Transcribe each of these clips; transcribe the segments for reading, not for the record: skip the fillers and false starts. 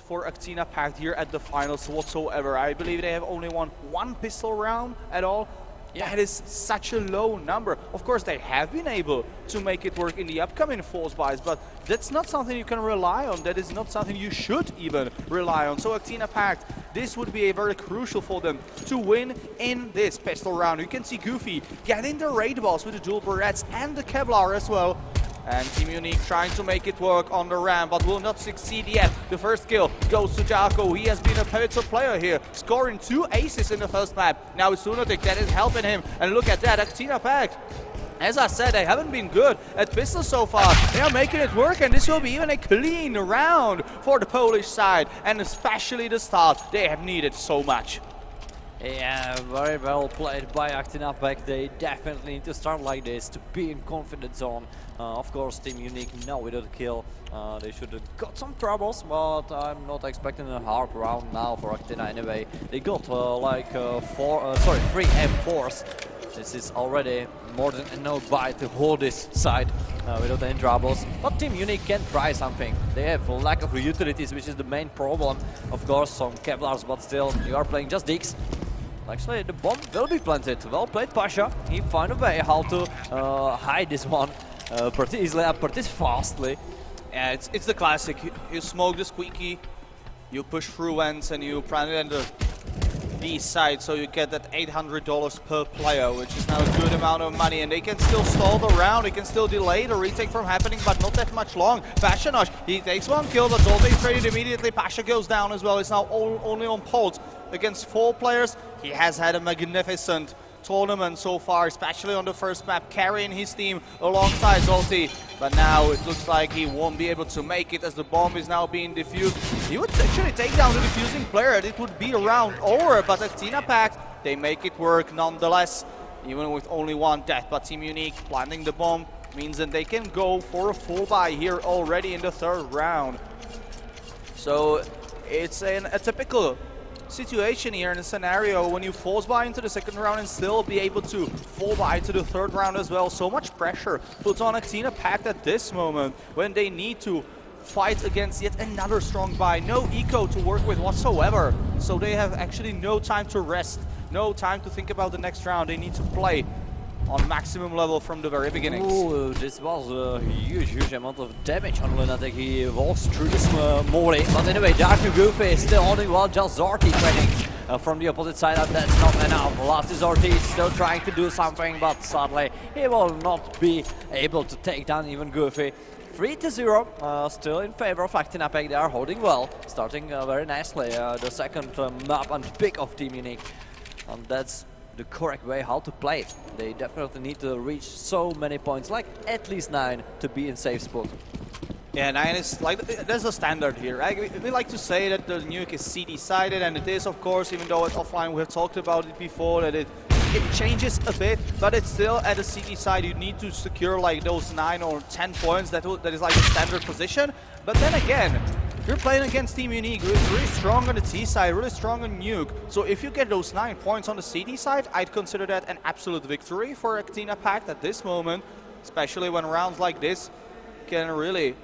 For Actina Pact here at the finals whatsoever. I believe they have only won one pistol round at all. Yeah. That is such a low number. Of course, they have been able to make it work in the upcoming falls buys, but that's not something you can rely on. That is not something you should even rely on. So Actina Pact, this would be a very crucial for them to win in this pistol round. You can see Goofy getting the raid boss with the dual barrettes and the Kevlar as well. And Team Unique trying to make it work on the ramp, but will not succeed yet. The first kill goes to Jaco. He has been a pivotal player here, scoring 2 aces in the first map. Now it's Lunatic that is helping him. And look at that, Actina Pact. As I said, they haven't been good at pistol so far. They are making it work, and this will be even a clean round for the Polish side. And especially the start, they have needed so much. Yeah, very well played by Actina Pact. They definitely need to start like this to be in confident zone. Of course, Team Unique now without a kill. They should have got some troubles, but I'm not expecting a hard round now for Actina anyway. They got like 3 M4s. This is already more than enough buy to hold this side without any troubles. But Team Unique can try something. They have a lack of utilities, which is the main problem. Of course, some Kevlars, but still, you are playing just Dix. Actually, the bomb will be planted. Well played, Pasha. He found a way how to hide this one pretty easily and pretty fastly. Yeah, it's the classic. You smoke the squeaky, you push through vents, and you plant it on the B side, so you get that $800 per player, which is now a good amount of money. And they can still stall the round, they can still delay the retake from happening, but not that much long. Pashanosh, he takes 1 kill, but Zolte is traded immediately. Pasha goes down as well. It's now only on Polt against 4 players. He has had a magnificent tournament so far, especially on the first map, carrying his team alongside Zolte. But now it looks like he won't be able to make it as the bomb is now being defused. He would actually take down the defusing player and it would be a round over, but Actina Pact, they make it work nonetheless, even with only 1 death. But Team Unique planting the bomb means that they can go for a full buy here already in the 3rd round. So it's a typical situation here in a scenario when you force buy into the 2nd round and still be able to full buy to the 3rd round as well. So much pressure put on Actina Pact at this moment when they need to fight against yet another strong buy. No eco to work with whatsoever. So they have actually no time to rest, no time to think about the next round. They need to play on maximum level from the very beginnings. Ooh, this was a huge amount of damage on Lunatic. He walks through this Mori, but anyway, Dark Goofy is still holding well, just Zorti trading from the opposite side, and that's not enough. Last is Zorti, still trying to do something, but sadly he will not be able to take down even Goofy. 3-0, still in favor of Actina Pact. They are holding well, starting very nicely. The 2nd map and pick of Team Unique, and that's the correct way how to play it. They definitely need to reach so many points, like at least 9 to be in safe spot. Yeah, 9 is like, there's a standard here, right? We like to say that the Nuke is CD-sided, and it is, of course, even though it's offline, we have talked about it before, that it changes a bit, but it's still at the CD side. You need to secure like those 9 or 10 points. That is like the standard position. But then again, you're playing against Team Unique, who is really strong on the T side, really strong on Nuke. So if you get those 9 points on the CD side, I'd consider that an absolute victory for Actina Pact at this moment, especially when rounds like this can really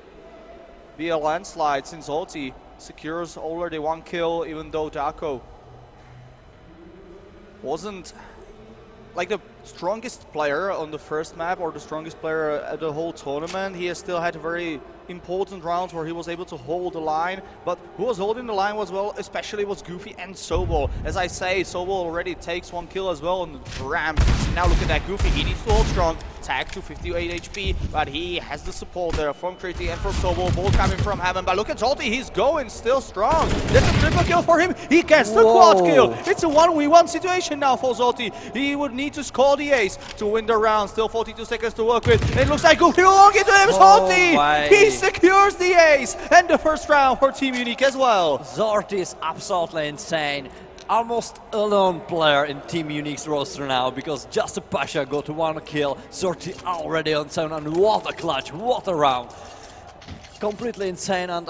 be a landslide, since Zolte secures already 1 kill, even though Daco wasn't like the strongest player on the first map or the strongest player at the whole tournament. He has still had very important rounds where he was able to hold the line, but who was holding the line as well, especially was Goofy and Sobol. As I say, Sobol already takes 1 kill as well on the ramp. Now look at that, Goofy, he needs to hold strong. Tag to 58 HP, but he has the support there from Critty and from Sobol, both coming from heaven. But look at Zolte, he's going still strong. That's a triple kill for him. He gets the quad kill. It's a 1v1 situation now for Zolte. He would need to score the ace to win the round. Still 42 seconds to work with. It looks like Goofy will get to him. Zolte, he secures the ace and the first round for Team Unique as well. Zolte is absolutely insane. Almost a lone player in Team Unique's roster now, because just a Pasha got 1 kill. Zolte already on 7, and what a clutch, what a round. completely insane, and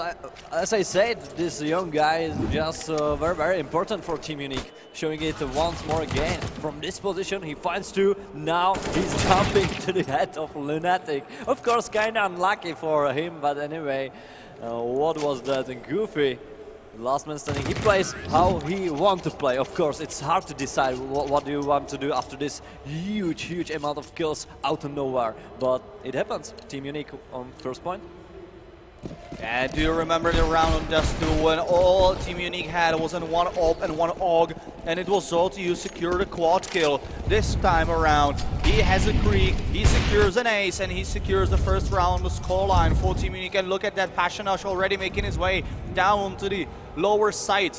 as I said, this young guy is just very, very important for Team Unique. Showing it once more again. From this position, he finds two. Now he's jumping to the head of Lunatic. Of course, kinda unlucky for him, but anyway, what was that? And Goofy, last man standing, he plays how he wants to play. Of course, it's hard to decide what do you want to do after this huge amount of kills out of nowhere. But it happens. Team Unique on first point. Yeah, do you remember the round on Dust 2 when all Team Unique had was in one AWP and one AUG, and it was Zolti who secured a quad kill. This time around, he has a creek, he secures an ace, and he secures the first round on the scoreline for Team Unique. And look at that, Passionash already making his way down to the lower side.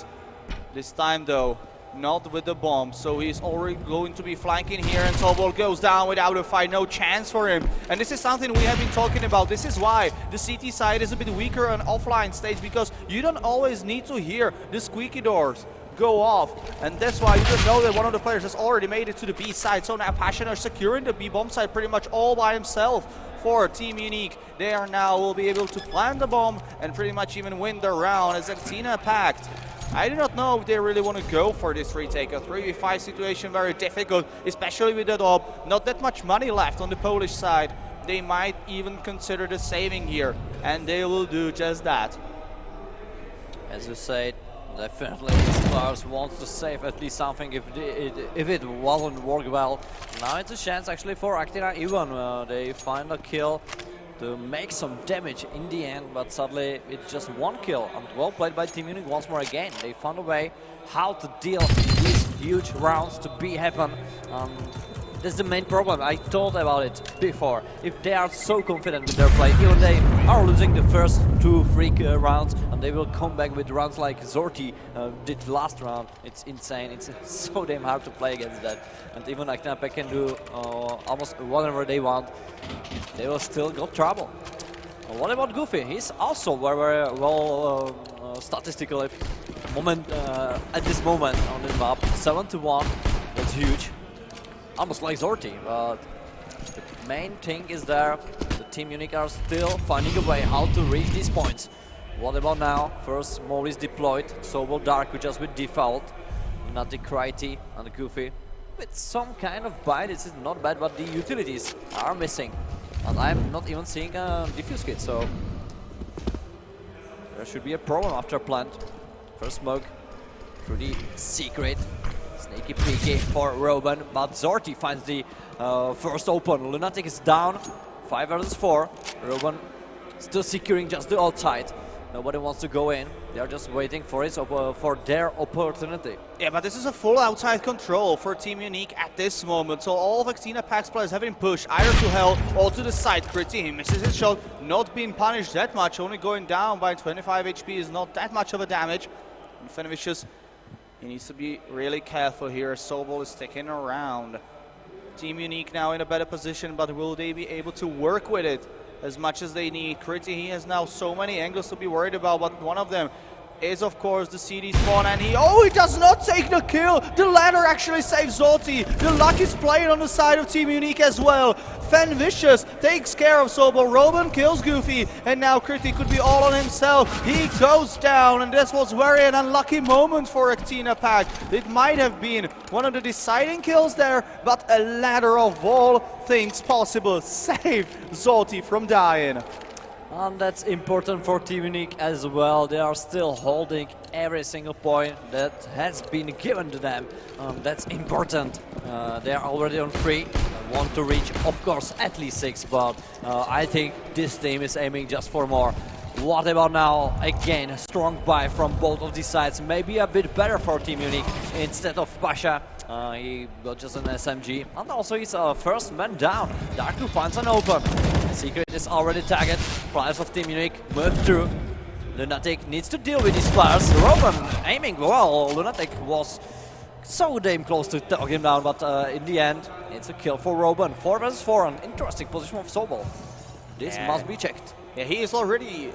This time though, not with the bomb, so he's already going to be flanking here, and Sobol goes down without a fight, no chance for him. And this is something we have been talking about. This is why the CT side is a bit weaker on offline stage, because you don't always need to hear the squeaky doors go off, and that's why you just know that one of the players has already made it to the B side. So now Passionash securing the B bomb side pretty much all by himself for Team Unique. They are now will be able to plant the bomb and pretty much even win the round as Actina Pact. I do not know if they really want to go for this retake. A 3v5 situation, very difficult, especially with that AWP. Not that much money left on the Polish side. They might even consider the saving here, and they will do just that. As you said, definitely Stars wants to save at least something if it wasn't work well. Now it's a chance actually for Actina even. They find a kill to make some damage in the end, but sadly it's just one kill, and well played by Team Unique once more again. They found a way how to deal these huge rounds to be happen. That's the main problem. I told about it before. If they are so confident with their play, even they are losing the first 2-3 rounds, and they will come back with rounds like Zorti did last round. It's insane. It's so damn hard to play against that. And even Actina Pact can do almost whatever they want. They will still got trouble. What about Goofy? He's also very, very well statistical at this moment on the map. 7-1. That's huge. Almost like Zorti, but the main thing is there. The Team Unique are still finding a way how to reach these points. What about now? First, Maurice deployed, Sobol Dark just with default, Lunatic, Critey and Goofy with some kind of buy. This is not bad, but the utilities are missing, and I'm not even seeing a defuse kit, so there should be a problem after plant. First smoke through the secret. Sneaky peeky for Roban, but Zorti finds the first open. Lunatic is down, 5 versus 4. Roban still securing just the outside. Nobody wants to go in. They are just waiting for their opportunity. Yeah, but this is a full outside control for Team Unique at this moment. So all of Actina Pact's players have been pushed either to hell or to the side. Critty, he misses his shot, not being punished that much, only going down by 25 HP is not that much of a damage. And Fenvicious, he needs to be really careful here. Sobol is sticking around. Team Unique now in a better position, but will they be able to work with it as much as they need? Critty, he has now so many angles to be worried about, but one of them is of course the CD spawn, and he does not take the kill. The ladder actually saves Zolti. The luck is playing on the side of Team Unique as well. Fenvicious takes care of Sobol. Roban kills Goofy, and now Critty could be all on himself. He goes down, and this was very an unlucky moment for Actina Pact. It might have been one of the deciding kills there, but a ladder of all things possible saved Zolti from dying. And that's important for Team Unique as well. They are still holding every single point that has been given to them. That's important. They are already on 3. Want to reach, of course, at least 6, but I think this team is aiming just for more. What about now? Again, a strong buy from both of these sides. Maybe a bit better for Team Unique instead of Pasha. He got just an SMG, and also he's first man down. Darku finds an open. Secret is already tagged. Players of Team Unique move through. Lunatic needs to deal with these players. Roban aiming well. Lunatic was so damn close to talk him down, but in the end, it's a kill for Roban. 4 versus 4, an interesting position of Sobol. This must be checked. Yeah, he is already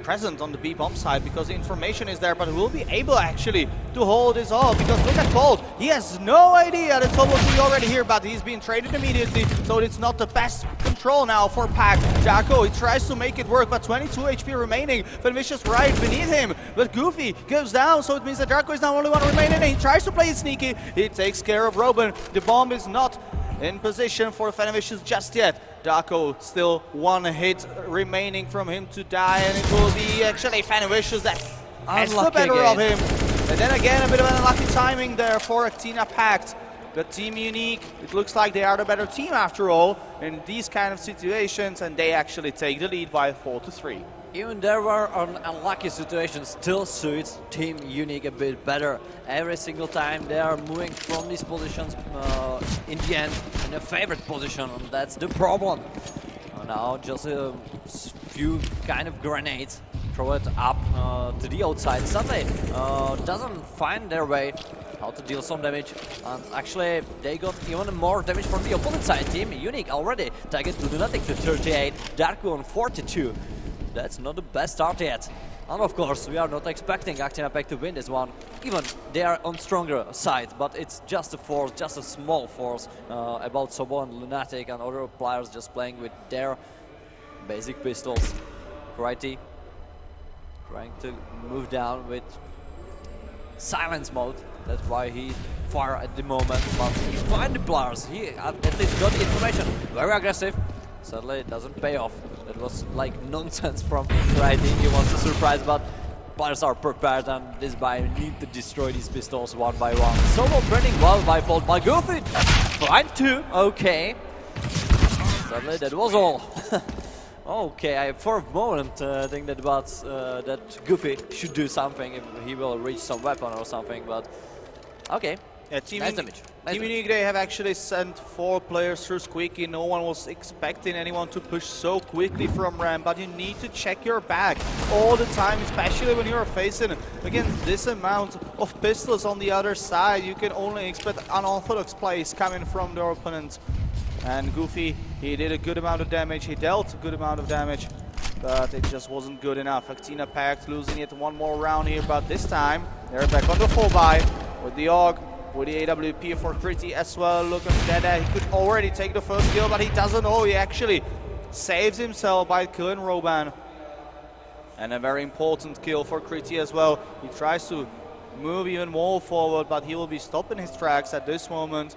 present on the B bomb side because the information is there, but will be able actually to hold this off because look at Bolt. He has no idea that Sobol will be already here, but he's being traded immediately, so it's not the best control now for Pact. Darko, he tries to make it work, but 22 HP remaining. Vicious right beneath him, but Goofy goes down, so it means that Darko is now only one remaining, and he tries to play it sneaky. He takes care of Robin. The bomb is not in position for Vicious just yet. Darko still one hit remaining from him to die, and it will be actually Vicious that has the better of him. And then again, a bit of an unlucky timing there for Actina Pact. But Team Unique, it looks like they are the better team after all in these kind of situations, and they actually take the lead by 4-3. Even there were unlucky situations, still suits Team Unique a bit better. Every single time they are moving from these positions in the end in their favorite position, and that's the problem. Now just a few kind of grenades, throw it up to the outside. Suddenly doesn't find their way how to deal some damage, and actually they got even more damage from the opponent side. Team Unique already target to Lunatic to 38, Darko on 42. That's not the best start yet. And of course, we are not expecting Actina Pact to win this one. Even they are on stronger side, but it's just a force, just a small force about Sobo and Lunatic and other players just playing with their basic pistols. Righty trying to move down with silence mode. That's why he's far at the moment, but he find the players. He at least got the information. Very aggressive. Sadly, it doesn't pay off. That was like nonsense from Righty. He wants to surprise, but players are prepared, and this guy need to destroy these pistols one by one. Solo training well by Bolt, by Goofy. Fine too. Okay. Sadly, that was all. Okay, for a moment think that that Goofy should do something if he will reach some weapon or something, but okay. Yeah, Team nice damage. Team Unique, they have actually sent 4 players through Squeaky. No one was expecting anyone to push so quickly from ramp, but you need to check your back all the time, especially when you're facing against this amount of pistols on the other side. You can only expect unorthodox plays coming from their opponent. And Goofy, he did a good amount of damage, he dealt a good amount of damage, but it just wasn't good enough. Actina Pact losing it one more round here, but this time they're back on the full buy with the AUG, with the AWP for Pretty as well. Looking dead, he could already take the first kill, but he doesn't know. He actually saves himself by killing Roban. And a very important kill for Pretty as well. He tries to move even more forward, but he will be stopping his tracks at this moment.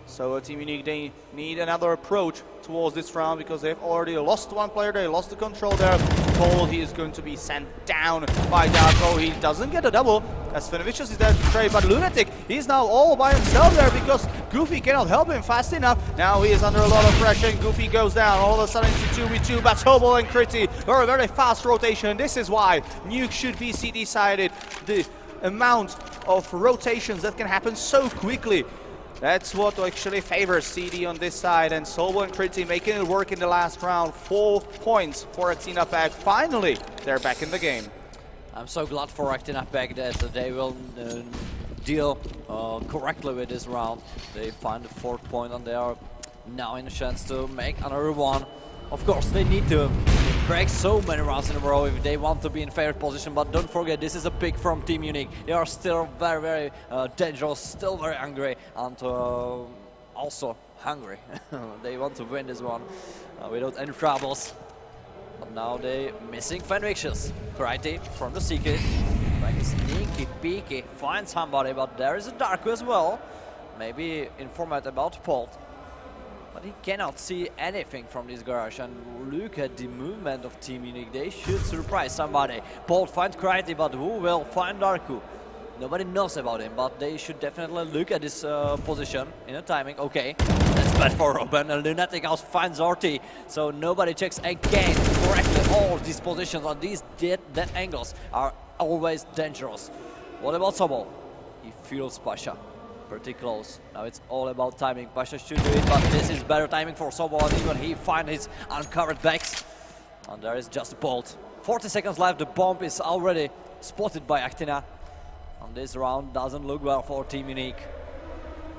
So Team Unique, they need another approach towards this round because they've already lost one player, they lost the control there. Cole, he is going to be sent down by Darko. He doesn't get a double as Vicious is there to trade, but Lunatic, he's now all by himself there because Goofy cannot help him fast enough. Now he is under a lot of pressure and Goofy goes down. All of a sudden it's a 2v2, but Sobol and Critty are a very fast rotation. This is why Nuke should be decided. The amount of rotations that can happen so quickly. That's what actually favors CD on this side, and Sobol and Critty making it work in the last round. 4 points for Actina Pact. Finally, they're back in the game. I'm so glad for Actina Pact that they will deal correctly with this round. They find the 4th point and they are now in a chance to make another one. Of course, they need to break so many rounds in a row if they want to be in favorite position, but don't forget, this is a pick from Team Unique. They are still very dangerous, still very angry, and also hungry. They want to win this one without any troubles. But now they missing Vicious. Righty from the secret, trying to sneaky peeky, find somebody, but there is a Darko as well. Maybe informate about Bolt. But he cannot see anything from this garage, and look at the movement of Team Unique. They should surprise somebody. Bolt finds Critty, but who will find Darko? Nobody knows about him, but they should definitely look at this position in the timing. Okay, that's bad for Robin. And Lunatic House finds RT, so nobody checks again correctly all these positions, and these dead angles are always dangerous. What about Sobol? He feels Pasha. Pretty close. Now it's all about timing. Pasha should do it, but this is better timing for Sobol, and even he finds his uncovered backs. And there is just a Bolt. 40 seconds left. The bomb is already spotted by Actina. And this round doesn't look well for Team Unique.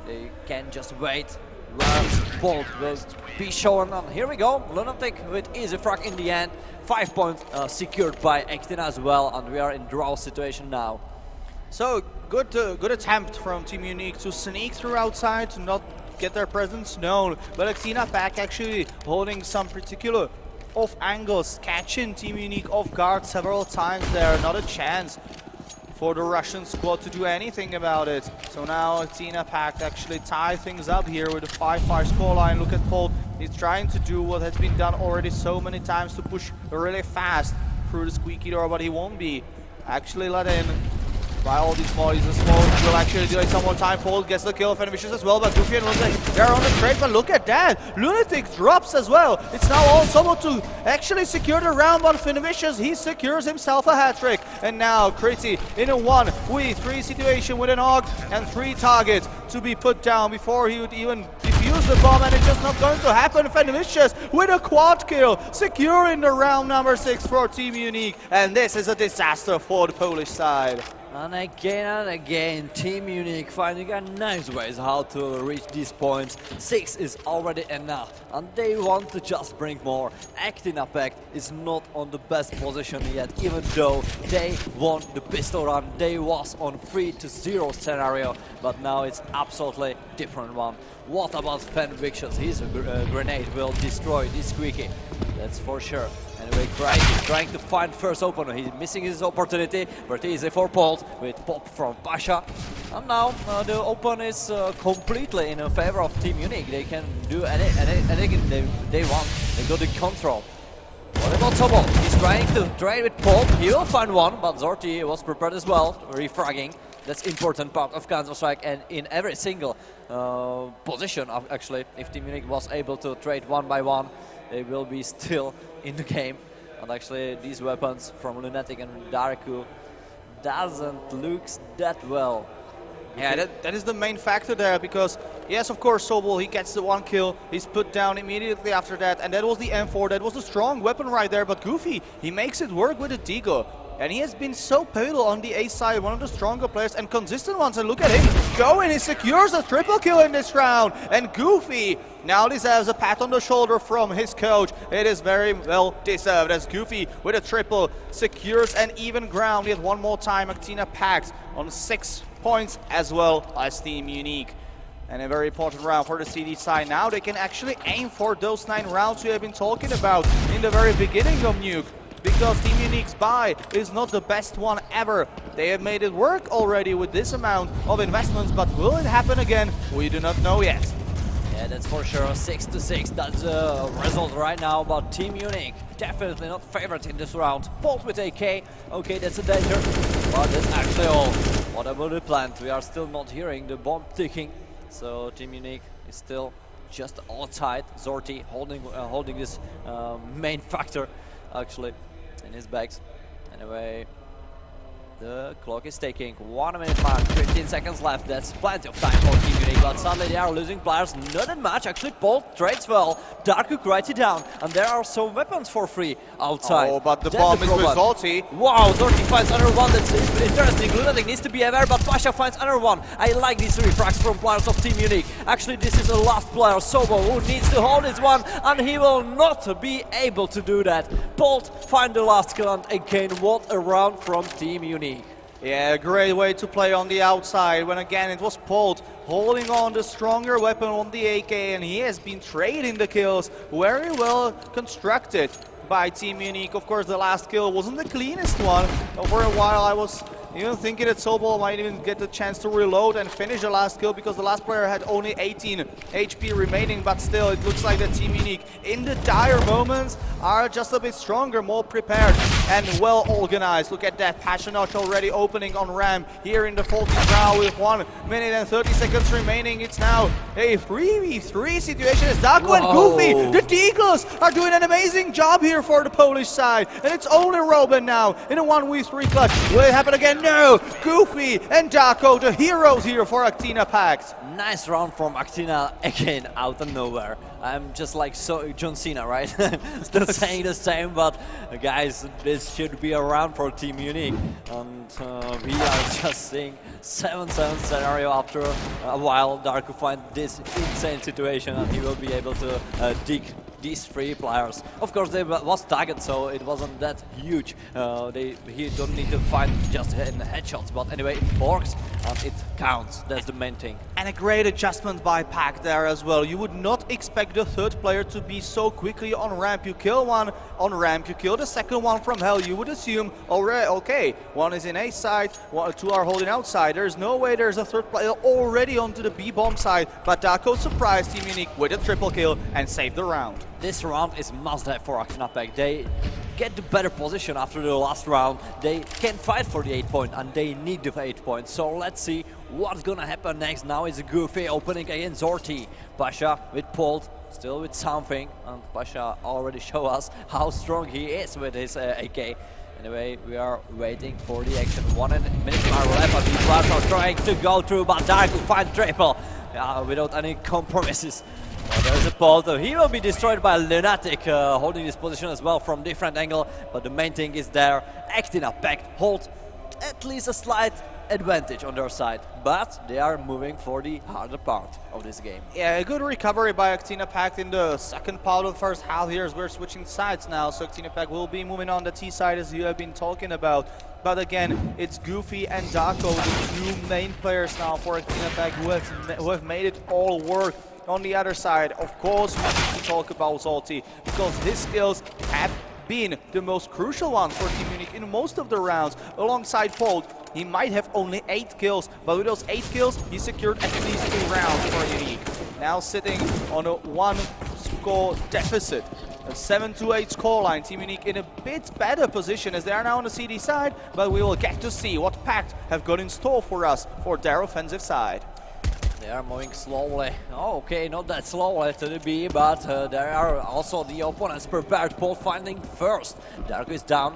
They can just wait. where Bolt will be shown on. Here we go, Lunatic with easy frag in the end. 5 points secured by Actina as well, and we are in draw situation now. So good attempt from Team Unique to sneak through outside, to not get their presence known. But Actina Pact actually holding some particular off angles, catching Team Unique off guard several times there. Not a chance for the Russian squad to do anything about it. So now Actina Pact actually tie things up here with a 5-5 scoreline. Look at Paul, he's trying to do what has been done already so many times, to push really fast through the squeaky door, but he won't be actually let in by all these bodies. The smoke will actually delay some more time. Paul gets the kill, Fenvicious as well, but Goofy and Lunatic, they're on the trade, but look at that! Lunatic drops as well. It's now all Sobo to actually secure the round, but Fenvicious, he secures himself a hat-trick. And now Critty in a 1v3 situation with an AUG and 3 targets to be put down before he would even defuse the bomb, and it's just not going to happen. Fenvicious with a quad kill, securing the round number 6 for Team Unique, and this is a disaster for the Polish side. And again, Team Unique finding a nice ways how to reach these points. 6 is already enough, and they want to just bring more. Actina Pact is not on the best position yet, even though they won the pistol run. They was on 3-0 scenario, but now it's absolutely different one. What about Fenvicious? His grenade will destroy this squeaky, that's for sure. Anyway, trying to find first opener. He's missing his opportunity, but easy for Bolt with pop from Pasha. And now the open is completely in favor of Team Unique. They can do anything they want. They got the control. What about Sobo? He's trying to trade with Pop. He will find one, but Zorti was prepared as well, refragging. That's important part of Counter-Strike, and in every single position, actually, if Team Unique was able to trade one by one, they will be still in the game. And actually, these weapons from Lunatic and Darku doesn't look that well. Yeah, that is the main factor there, because yes, of course, Sobol, he gets the 1 kill, he's put down immediately after that, and that was the M4, that was a strong weapon right there, but Goofy, he makes it work with a Digo. And he has been so pivotal on the A side, one of the stronger players and consistent ones. And look at him going, he secures a triple kill in this round. And Goofy now deserves a pat on the shoulder from his coach. It is very well deserved, as Goofy with a triple secures an even ground. Yet one more time, Actina Pact on 6 points as well as Team Unique. And a very important round for the CD side. Now they can actually aim for those 9 rounds we have been talking about in the very beginning of Nuke. Because Team Unique's buy is not the best one ever. They have made it work already with this amount of investments, but will it happen again? We do not know yet. Yeah, that's for sure. 6-6, that's the result right now, but Team Unique definitely not favored in this round. Bolt with AK, okay, that's a danger, but that's actually all. What about the plant? We are still not hearing the bomb ticking, so Team Unique is still just outside. Zorti holding this main factor, actually, in his bags. Anyway, the clock is ticking. 1 minute mark, 15 seconds left. That's plenty of time for Team Unique, but suddenly they are losing players. Not that much, actually. Bolt trades well. Darku writes it down, and there are some weapons for free outside. Oh, but the bomb is with Zorti. Wow, Zorti finds another one. That's interesting. Lunatic needs to be aware, but Pasha finds another one. I like these refrags from players of Team Unique. Actually, this is the last player, Sobo, who needs to hold this one, and he will not be able to do that. Bolt find the last kill, and again, what a round from Team Unique. Yeah, great way to play on the outside, when again it was Bolt holding on the stronger weapon on the AK, and he has been trading the kills. Very well constructed by Team Unique. Of course, the last kill wasn't the cleanest one. For a while I was even thinking that Sobol might even get the chance to reload and finish the last kill, because the last player had only 18 HP remaining, but still it looks like the Team Unique in the dire moments are just a bit stronger, more prepared and well organized. Look at that, Passionate already opening on ramp here in the 14th round with 1 minute and 30 seconds remaining. It's now a 3v3 situation as Darko and Goofy, the Deagles, are doing an amazing job here for the Polish side, and it's only Robin now in a 1v3 clutch. Will it happen again? no! Goofy and Darko, the heroes here for Actina Pact. Nice round from Actina again out of nowhere. I'm just like John Cena, right? Still saying the same, but guys, this should be a round for Team Unique. And we are just seeing 7-7 scenario after a while. Darko find this insane situation and he will be able to dig these 3 players. Of course, they was tagged, so it wasn't that huge. He don't need to find just in headshots, but anyway, it works and it counts. That's the main thing. And a great adjustment by Pact there as well. You would not expect the third player to be so quickly on ramp. You kill one on ramp, you kill the second one from hell. You would assume, already, okay, one is in A side, 2 are holding outside. There's no way there's a third player already onto the B bomb side. But Darko surprised Team Unique with a triple kill and saved the round. This round is must-have for Actina Pact. They get the better position after the last round. They can fight for the 8 point and they need the 8 points. So let's see what's gonna happen next. Now is a Goofy opening against Zorti. Pasha with Polt, still with something. And Pasha already showed us how strong he is with his AK. Anyway, we are waiting for the action. 1 minute left and these players are trying to go through, but Darko find triple without any compromises. There's a Polt. He will be destroyed by Lunatic, holding this position as well from different angle. But the main thing is there. Actina Pact hold at least a slight advantage on their side, but they are moving for the harder part of this game. Yeah, a good recovery by Actina Pact in the second part of the first half here as we're switching sides now. So Actina Pact will be moving on the T side as you have been talking about. But again, it's Goofy and Darko, the 2 main players now for Actina Pact who have made it all work. On the other side, of course, we need to talk about Zolti, because his skills have been the most crucial one for Team Unique in most of the rounds. Alongside Polt, he might have only 8 kills, but with those 8 kills, he secured at least 2 rounds for Unique. Now sitting on a 1-score deficit. A 7-8 scoreline. Team Unique in a bit better position as they are now on the CD side, but we will get to see what Pact have got in store for us for their offensive side. They are moving slowly. Oh, okay, not that slowly to the B, but there are also the opponents prepared. Polt finding first. Darko is down.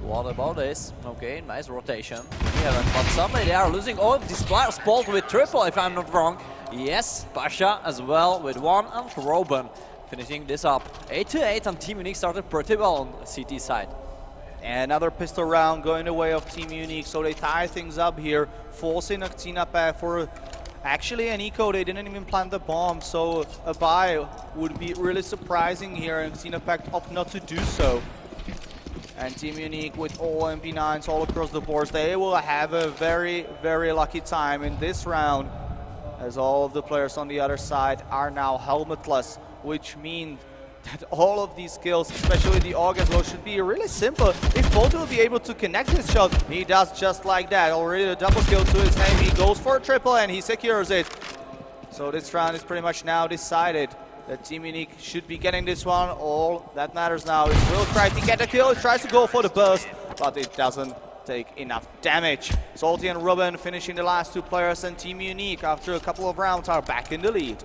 What about this? Okay, nice rotation. Yeah, but suddenly they are losing all of these players. Polt with triple, if I'm not wrong. Yes, Pasha as well with 1, and Robin finishing this up. 8-8, and Team Unique started pretty well on the CT side. Another pistol round going the way of Team Unique, so they tie things up here, forcing Actina Pact for actually an eco. They didn't even plant the bomb, so a buy would be really surprising here, and Actina Pact opt not to do so. And Team Unique with all MP9s all across the boards, they will have a very, very lucky time in this round, as all of the players on the other side are now helmetless, which means that all of these kills, especially the AUG as well, should be really simple. If Polt will be able to connect his shot, he does just like that. Already a double kill to his name. He goes for a triple and he secures it. So this round is pretty much now decided that Team Unique should be getting this one. All that matters now is Will try to get a kill. He tries to go for the burst, but it doesn't take enough damage. Salty and Robin finishing the last 2 players, and Team Unique, after a couple of rounds, are back in the lead.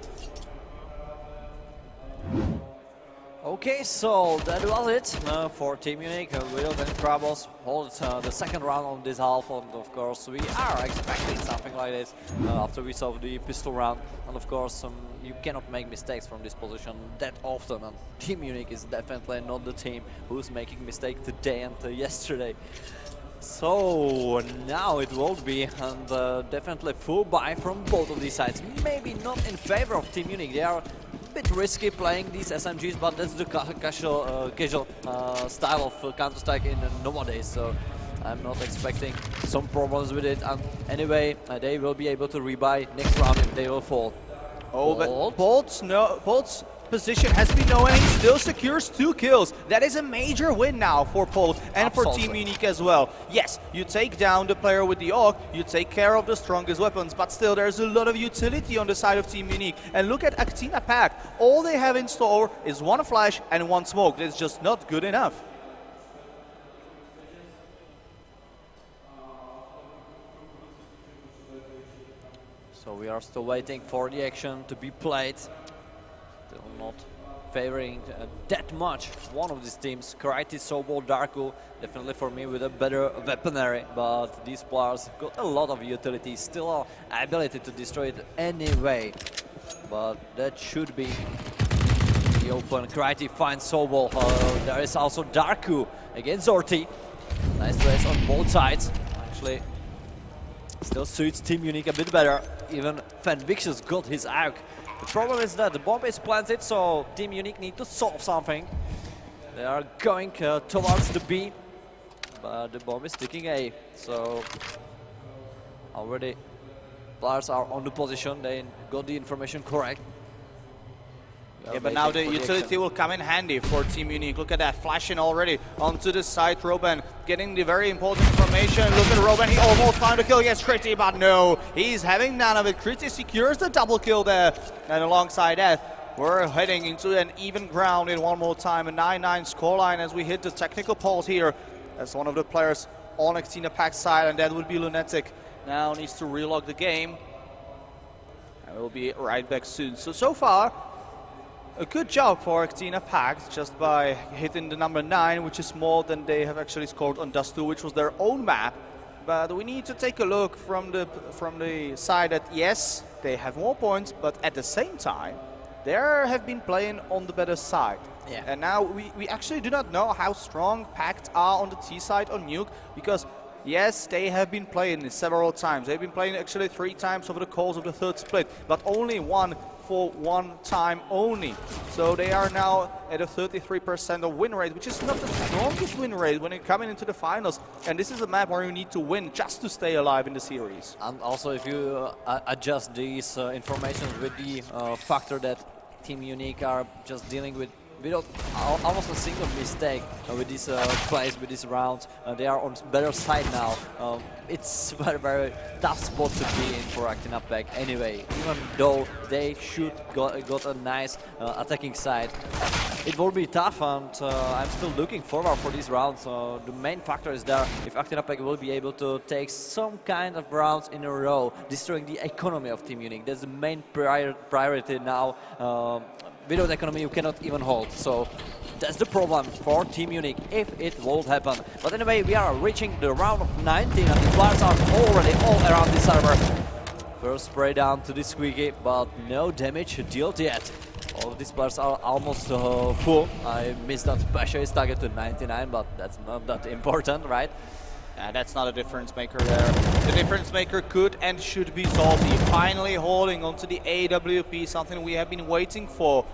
Okay, so that was it for Team Unique. Without any troubles, hold the second round on this half, and of course we are expecting something like this after we saw the pistol round. And of course, you cannot make mistakes from this position that often, and Team Unique is definitely not the team who's making mistakes today and yesterday. So now it will be, and definitely full buy from both of these sides. Maybe not in favor of Team Unique. They are a bit risky playing these SMGs, but that's the casual style of Counter-Strike in nowadays. So I'm not expecting some problems with it. And anyway, they will be able to rebuy next round if they will fall. Oh, but Polt's position has been known, and he still secures 2 kills. That is a major win now for Polt and for Team Unique as well. Yes, you take down the player with the AUG, you take care of the strongest weapons, but still there's a lot of utility on the side of Team Unique. And look at Actina Pact. All they have in store is 1 flash and 1 smoke. That's just not good enough. So we are still waiting for the action to be played. Still not favoring that much one of these teams. Karate, Sobol, Darko, definitely for me with a better weaponry, but these players got a lot of utility, still ability to destroy it anyway. But that should be the open. Karate finds Sobol. There is also Darko against Zorti. Nice race on both sides. Actually, still suits Team Unique a bit better. Even Van Vicious got his AUK. The problem is that the bomb is planted, so Team Unique need to solve something. They are going towards the B, but the bomb is sticking A. So already players are on the position. They got the information correct. Yeah, but now the utility will come in handy for Team Unique. Look at that, flashing already onto the side. Roben getting the very important information. Look at Roben, he almost found a kill against Kriti, but no, he's having none of it. Kriti secures the double kill there. And alongside that, we're heading into an even ground in one more time. A 9-9 scoreline as we hit the technical pause here. As one of the players on Actina Pact side, and that would be Lunatic. Now needs to relog the game. And we'll be right back soon. So far, a good job for Actina Pact just by hitting the number 9, which is more than they have actually scored on Dust 2, which was their own map. But we need to take a look from the side that yes, they have more points, but at the same time, they have been playing on the better side. Yeah. And now we actually do not know how strong Pact are on the T side on Nuke, because yes, they have been playing it several times. They've been playing actually 3 times over the course of the third split, but only one for one time only. So they are now at a 33% of win rate, which is not the strongest win rate when you're coming into the finals. And this is a map where you need to win just to stay alive in the series. And also if you adjust these information with the factor that Team Unique are just dealing with without almost a single mistake with these plays, with these rounds. They are on better side now. It's very tough spot to be in for Actina Pact anyway, even though they should got a nice attacking side. It will be tough, and I'm still looking forward for these rounds. The main factor is there if Actina Pact will be able to take some kind of rounds in a row, destroying the economy of Team Unique. That's the main priority now. Without economy you cannot even hold, so that's the problem for Team Unique if it won't happen. But anyway, we are reaching the round of 19 and the players are already all around the server. First spray down to the Squeaky, but no damage dealt yet. All of these players are almost full. I missed that Pasha is target to 99, but that's not that important, right? That's not a difference maker there. The difference maker could and should be Salty. Finally holding onto the AWP, something we have been waiting for.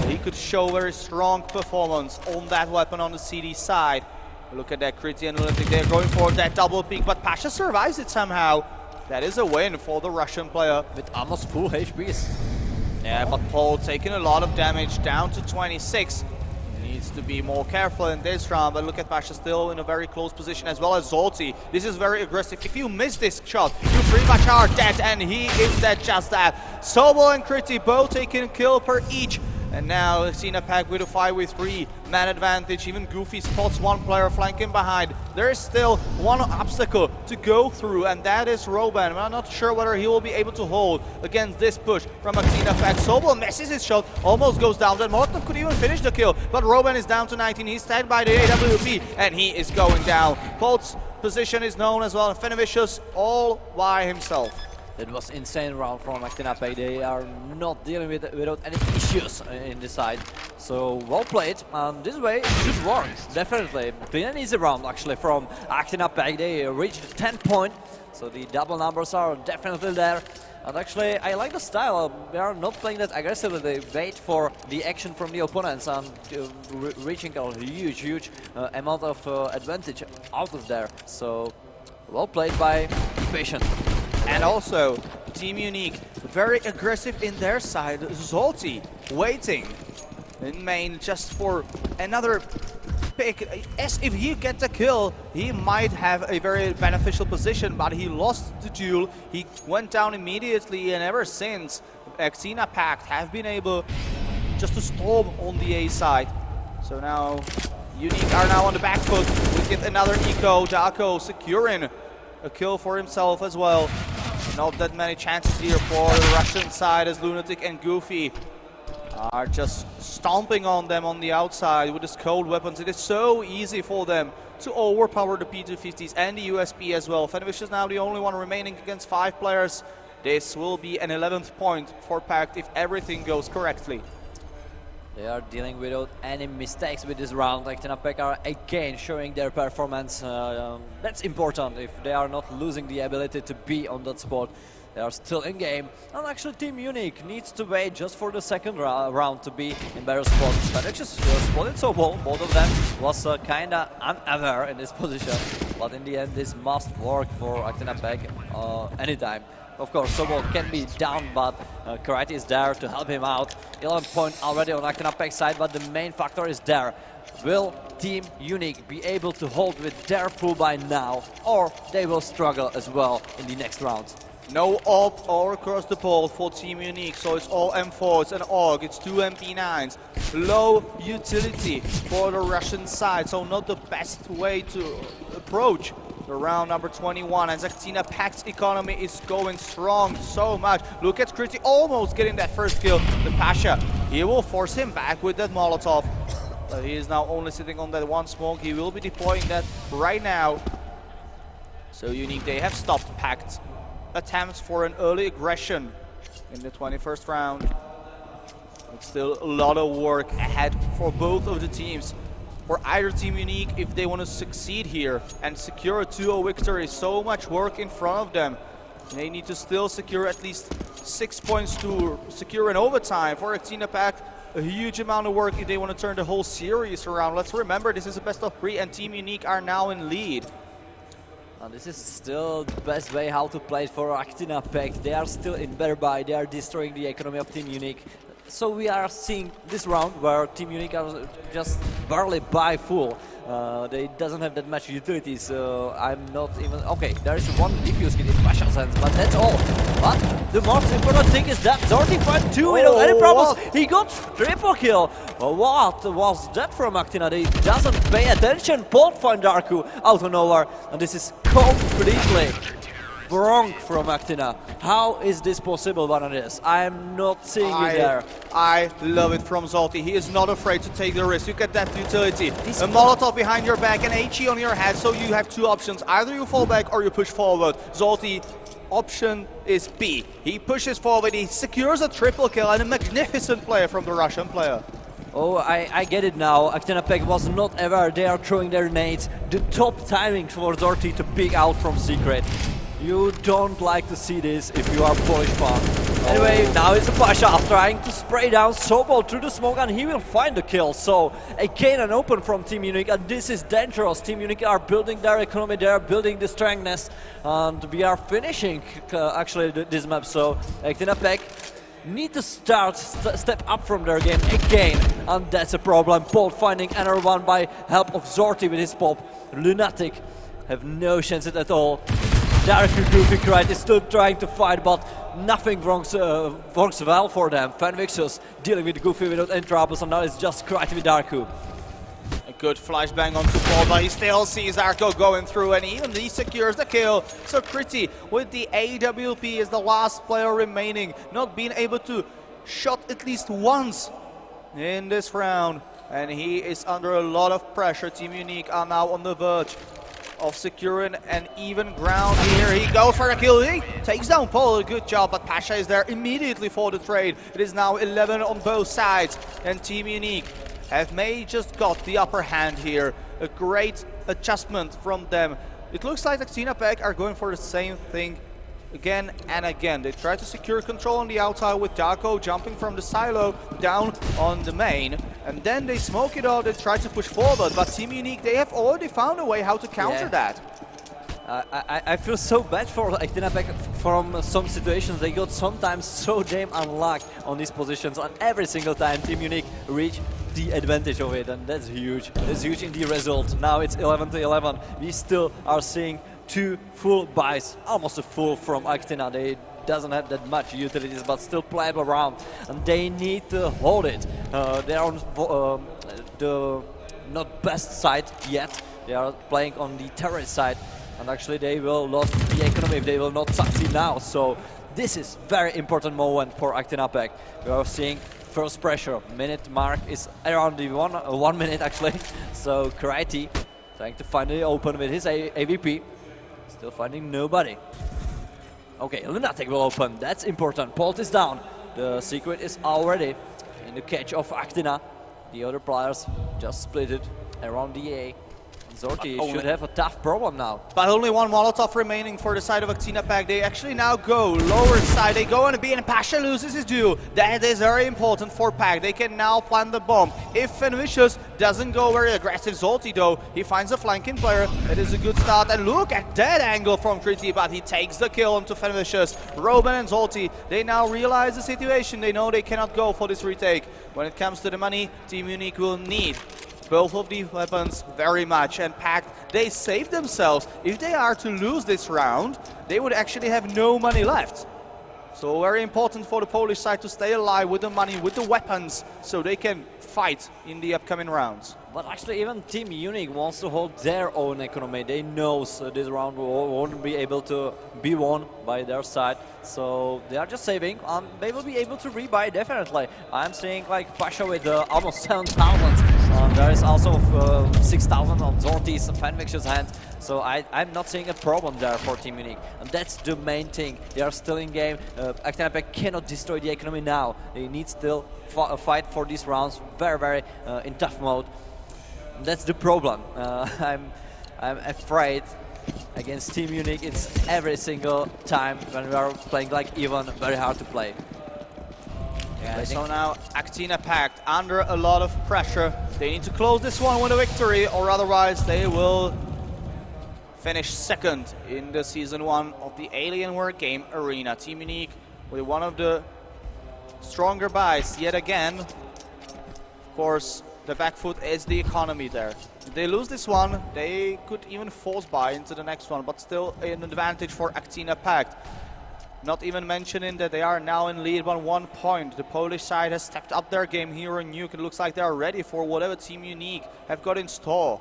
He could show very strong performance on that weapon on the CD side. Look at that, Kriti and Lunatic, they're going for that double peak, but Pasha survives it somehow. That is a win for the Russian player. With almost full HPs. Yeah, but Paul taking a lot of damage, down to 26. Needs to be more careful in this round, but look at Pasha still in a very close position, as well as Zolti. This is very aggressive. If you miss this shot, you pretty much are dead, and he is dead just that. Sobol and Kriti both taking a kill per each. And now Actina Pact with a 5v3 man advantage. Even Goofy spots one player flanking behind. There is still one obstacle to go through, and that is Roben. I'm not sure whether he will be able to hold against this push from Actina Pact. Sobol misses his shot, almost goes down. Then Molotov could even finish the kill, but Roben is down to 19. He's tagged by the AWP, and he is going down. Polt's position is known as well. Fenivicius all by himself. That was insane round from Actina Pact. They are not dealing with without any issues in this side. So well played, and this way it should work, definitely. Been an easy round actually from Actina Pact. They reached 10 points, so the double numbers are definitely there. And actually I like the style. They are not playing that aggressively. They wait for the action from the opponents and reaching a huge amount of advantage out of there. So well played by Patient. And also, Team Unique, very aggressive in their side. Zolti waiting in main just for another pick. As if he gets the kill, he might have a very beneficial position, but he lost the duel. He went down immediately, and ever since, Actina Pact have been able just to storm on the A side. So now, Unique are now on the back foot. We get another eco. Darko securing a kill for himself as well. Not that many chances here for the Russian side as Lunatic and Goofy are just stomping on them on the outside with his cold weapons. It is so easy for them to overpower the P250s and the USP as well. Fenwish is now the only one remaining against 5 players. This will be an 11th point for Pact if everything goes correctly. They are dealing without any mistakes with this round. Actina Pact are again showing their performance. That's important if they are not losing the ability to be on that spot. They are still in game, and actually Team Unique needs to wait just for the second round to be in better spot. But actually spotted so well, both of them was kinda unaware in this position. But in the end, this must work for Actina Pact anytime. Of course, Sobol can be down, but Karate is there to help him out. 11 point already on Actina Pact side, but the main factor is there. Will Team Unique be able to hold with their full buy now, or they will struggle as well in the next round? No AWP or across the board for Team Unique, so it's all M4s and AUG, it's 2 MP9s. Low utility for the Russian side, so not the best way to approach the round number 21, as Actina Pact's economy is going strong so much. Look at Kriti almost getting that first kill. The Pasha, he will force him back with that Molotov. But he is now only sitting on that one smoke. He will be deploying that right now. So Unique, they have stopped Pact attempts for an early aggression in the 21st round. But still a lot of work ahead for both of the teams. For either Team Unique, if they want to succeed here and secure a 2-0 victory, so much work in front of them. They need to still secure at least 6 points to secure an overtime. For Actina Pact, a huge amount of work if they want to turn the whole series around. Let's remember, this is a best of 3 and Team Unique are now in lead. This is still the best way how to play it for Actina Pact. They are still in better buy, they are destroying the economy of Team Unique. So we are seeing this round where Team Unique are just barely buy full. They doesn't have that much utility, so I'm not even... Okay, there is one defuse kit in Pasha's hands, but that's all. But the most important thing is that Zorti fight 2 without any problems. He got triple kill. What was that from Actina? They doesn't pay attention. Both find Darku out of nowhere, and this is completely wrong from Actina. How is this possible, one of this? I am not seeing it there. I love it from Zolti. He is not afraid to take the risk. You get that utility. A Molotov behind your back, an HE on your head, so you have two options. Either you fall back or you push forward. Zolti, option is B. He pushes forward, he secures a triple kill, and a magnificent play from the Russian player. Oh, I get it now. Actina Pact was not ever there throwing their nades. The top timing for Zorti to pick out from Secret. You don't like to see this if you are Polish fan. Anyway, now it's a Pasha trying to spray down Sobol through the smoke, and he will find the kill. So again an open from Team Unique, and this is dangerous. Team Unique are building their economy, they are building the strengthness, and we are finishing actually this map. So Actina Pact need to step up from their game again, and that's a problem. Both finding another one by help of Zorti with his pop. Lunatic have no chance at all. Darku Goofy Knight is still trying to fight, but nothing works well for them. Fanvixus dealing with Goofy without any troubles, and now it's just Knight with Darku. A good flashbang onto Paul, but he still sees Arco going through, and even he secures the kill. So Kriti with the AWP is the last player remaining, not being able to shot at least once in this round. And he is under a lot of pressure. Team Unique are now on the verge of securing an even ground here. He goes for a kill, he takes down Paul, a good job, but Pasha is there immediately for the trade. It is now 11 on both sides, and Team Unique have may just got the upper hand here. A great adjustment from them. It looks like Actina Pact are going for the same thing again and again. They try to secure control on the outside with Darko jumping from the silo down on the main, and then they smoke it out and try to push forward, but Team Unique, they have already found a way how to counter that. I feel so bad for Actina Pact from some situations. They got sometimes so damn unlucky on these positions, and every single time Team Unique reach the advantage of it, and that's huge. That's huge in the result. Now it's 11-11. We still are seeing two full buys, almost a full from Actina. They doesn't have that much utilities, but still playable round, and they need to hold it. They're on the not best side yet. They are playing on the terrorist side, and actually they will lose the economy if they will not succeed now. So this is very important moment for Actina Pact. We are seeing first pressure. Minute mark is around the 1 minute actually. So Kreiti trying to find the open with his AVP. Still finding nobody. Okay, Lunatic will open. That's important. Bolt is down. The secret is already in the catch of Actina. The other players just split it around the A. Zorti should have a tough problem now. But only one Molotov remaining for the side of Actina Pact. They actually now go lower side. They go on a B and Pasha loses his duel. That is very important for Pact. They can now plant the bomb. If Fenvicious doesn't go very aggressive, Zolti though, he finds a flanking player. It is a good start. And look at that angle from Kriti, but he takes the kill onto Fenvicious. Robin and Zolti, they now realize the situation. They know they cannot go for this retake. When it comes to the money, Team Unique will need both of the weapons very much, and Pact, they save themselves. If they are to lose this round, they would actually have no money left. So very important for the Polish side to stay alive with the money, with the weapons, so they can fight in the upcoming rounds. But actually even Team Unique wants to hold their own economy. They know this round won't be able to be won by their side. So they are just saving. They will be able to rebuy definitely. I'm seeing like Pasha with almost 7,000. There is also 6,000 on Zorti's and Fenvix's hand. So I'm not seeing a problem there for Team Unique. And that's the main thing. They are still in game. Actina Pact cannot destroy the economy now. They need still fight for these rounds. Very in tough mode. That's the problem. I'm afraid against Team Unique it's every single time when we are playing like even very hard to play. Yeah, so now Actina Pact under a lot of pressure. They need to close this one with a victory, or otherwise they will finish second in the Season 1 of the Alienware game arena. Team Unique with one of the stronger buys yet again. Of course, the back foot is the economy there. If they lose this one, they could even force buy into the next one, but still an advantage for Actina Pact. Not even mentioning that they are now in lead by 1 point. The Polish side has stepped up their game here in Nuke. It looks like they are ready for whatever Team Unique have got in store.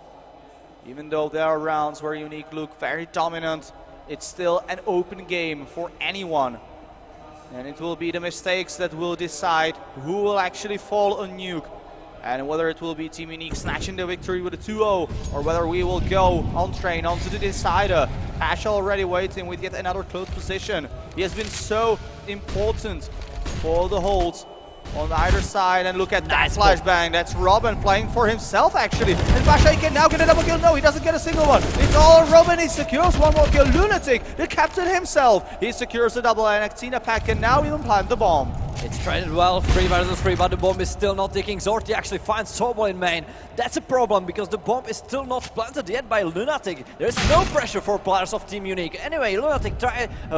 Even though there are rounds where Unique look very dominant, it's still an open game for anyone. And it will be the mistakes that will decide who will actually fall on Nuke. And whether it will be Team Unique snatching the victory with a 2-0, or whether we will go on train onto the decider. Pasha already waiting with yet another close position. He has been so important for the holds on either side. And look at that flashbang. That's Robin playing for himself actually. And Pasha can now get a double kill. No, he doesn't get a single one. It's all Robin. He secures one more kill. Lunatic, the captain himself, he secures the double, and Actina Pact can now even plant the bomb. It's traded well, 3 versus 3, but the bomb is still not ticking. Zorti actually finds Sobol in main. That's a problem, because the bomb is still not planted yet by Lunatic. There's no pressure for players of Team Unique. Anyway, Lunatic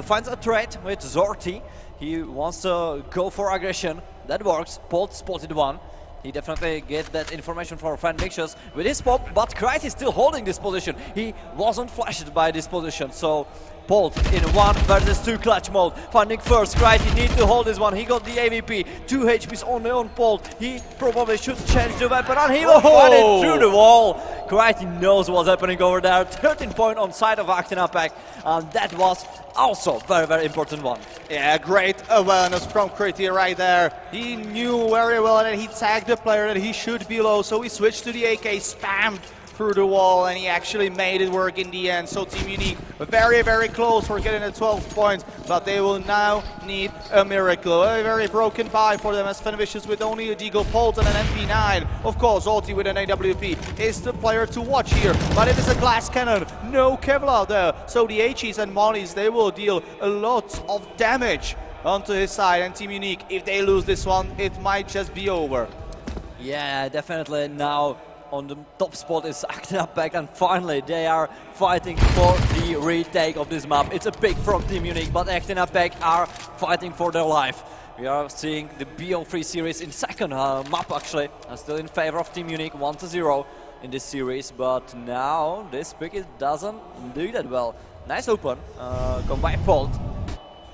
finds a trade with Zorti. He wants to go for aggression. That works. Bolt spotted one. He definitely gets that information for Fenvicious with his pop, but Kreis is still holding this position. He wasn't flashed by this position, so Bolt in 1 versus 2 clutch mode. Finding first, Kreis needs to hold this one. He got the AVP, 2 HPs only on Bolt. He probably should change the weapon, and he will find it through the wall. Kreis knows what's happening over there. 13 point on side of Actina Pact, and that was also very important one. Yeah, great awareness from Kriti right there. He knew very well that he tagged the player that he should be low, so he switched to the AK, spammed through the wall, and he actually made it work in the end. So Team Unique very close for getting the 12 points, but they will now need a miracle. A very broken buy for them, as Fenvicious with only a Deagle Bolt and an MP9. Of course, Ulti with an AWP is the player to watch here, but it is a glass cannon, no Kevlar there. So the HEs and Mollies, they will deal a lot of damage onto his side, and Team Unique, if they lose this one, it might just be over. Yeah, definitely now on the top spot is Actina Pact, and finally they are fighting for the retake of this map. It's a pick from Team Unique, but Actina Pact are fighting for their life. We are seeing the BO3 series in second map actually, still in favor of Team Unique, 1-0 in this series, but now this pick doesn't do that well. Nice open, combined Bolt.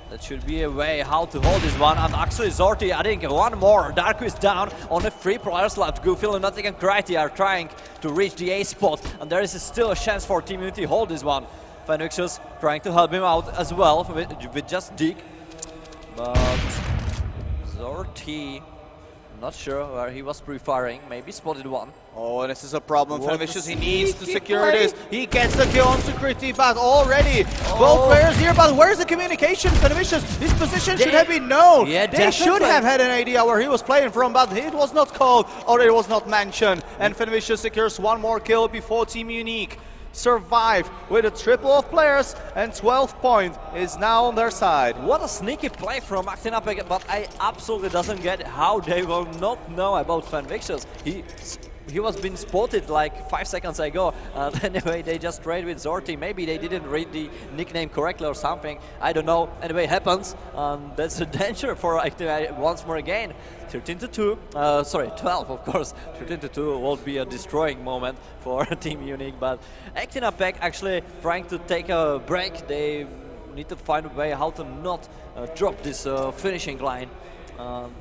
That should be a way how to hold this one, and actually Zorti adding one more. Darko is down on the 3 players left. Goofy, Lunatic and Kreiti are trying to reach the A spot, and there is still a chance for Team Unity to hold this one. Fenvicious trying to help him out as well with just Dig, but Zorti Not sure where he was pre-firing. Maybe spotted one. Oh, this is a problem. What Fenvicious, a he needs to sneaky secure play. this. He gets the kill on Security, but already both players here. But where's the communication? Fenvicious, his position should have been known. Yeah, they should definitely. have had an idea where he was playing from, but it was not called or it was not mentioned. And Fenvicious secures one more kill before Team Unique survive with a triple of players, and 12 point is now on their side. What a sneaky play from Actina, but I absolutely doesn't get how they will not know about Fenvicious. He was being spotted like 5 seconds ago, and anyway they just trade with Zorti. Maybe they didn't read the nickname correctly or something, I don't know. Anyway, it happens, and that's a danger for Actina once more again. 13-2, sorry, 12 of course. 13-2 won't be a destroying moment for Team Unique, but Actina Pact actually trying to take a break. They need to find a way how to not drop this finishing line. And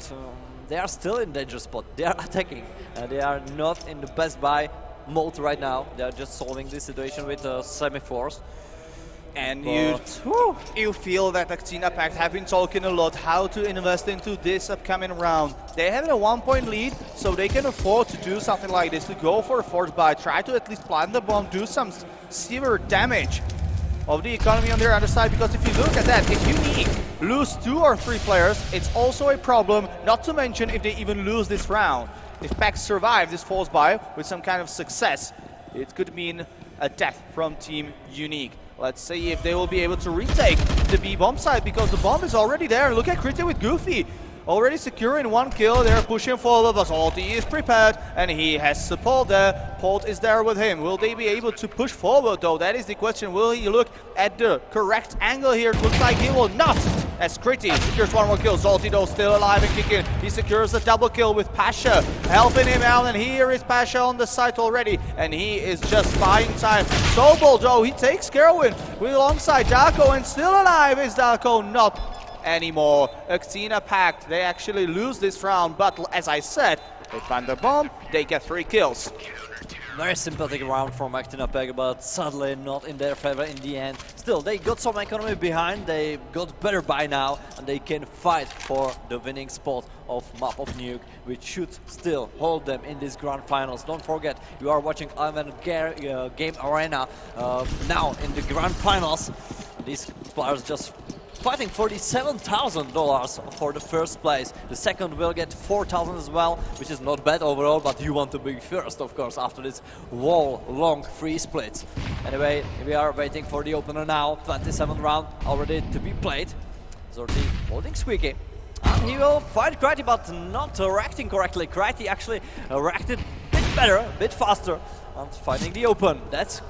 they are still in danger spot. They are attacking. They are not in the best buy mode right now. They are just solving this situation with semi-force. And you feel that Actina Pact have been talking a lot how to invest into this upcoming round. They have a 1 point lead, so they can afford to do something like this, to go for a force buy, try to at least plant the bomb, do some severe damage of the economy on their other side, because if you look at that, if Unique lose 2 or 3 players, it's also a problem, not to mention if they even lose this round. If Pact survive this force buy with some kind of success, it could mean a death from Team Unique. Let's see if they will be able to retake the B-bomb side, because the bomb is already there. Look at Kriti with Goofy. Already securing 1 kill, they're pushing forward, but Salty is prepared, and he has support there. Polt is there with him. Will they be able to push forward though? That is the question. Will he look at the correct angle here? It looks like he will not, as Kriti secures 1 more kill. Zolti though still alive and kicking. He secures a double kill with Pasha helping him out, and here is Pasha on the site already, and he is just buying time. Sobol though, he takes Kerwin with alongside Darko, and still alive is Darko, not anymore. Actina Pact, they actually lose this round, but as I said, they find the bomb, they get 3 kills. Very sympathetic round from Actina Pact, but sadly not in their favor in the end. Still, they got some economy behind, they got better by now, and they can fight for the winning spot of map of Nuke, which should still hold them in these grand finals. Don't forget, you are watching Alienware Game Arena now in the grand finals. These players just fighting for the $7,000 for the first place. The second will get 4,000 as well, which is not bad overall, but you want to be first, of course, after this wall-long free splits. Anyway, we are waiting for the opener now. 27th round already to be played. Zorti holding Squeaky. And he will fight Kriti, but not reacting correctly. Kriti actually reacted a bit better, a bit faster, and finding the open. That's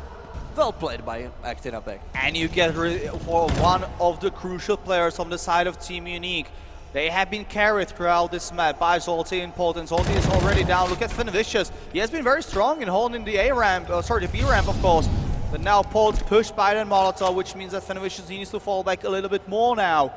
well played by Actina Pact. And you get for one of the crucial players on the side of Team Unique. They have been carried throughout this map by Zolti and Polt, and Zolti is already down. Look at Fenvicious. He has been very strong in holding the A ramp, the B ramp of course. But now Polt pushed by the Molotov, which means that Fenvicious needs to fall back a little bit more now.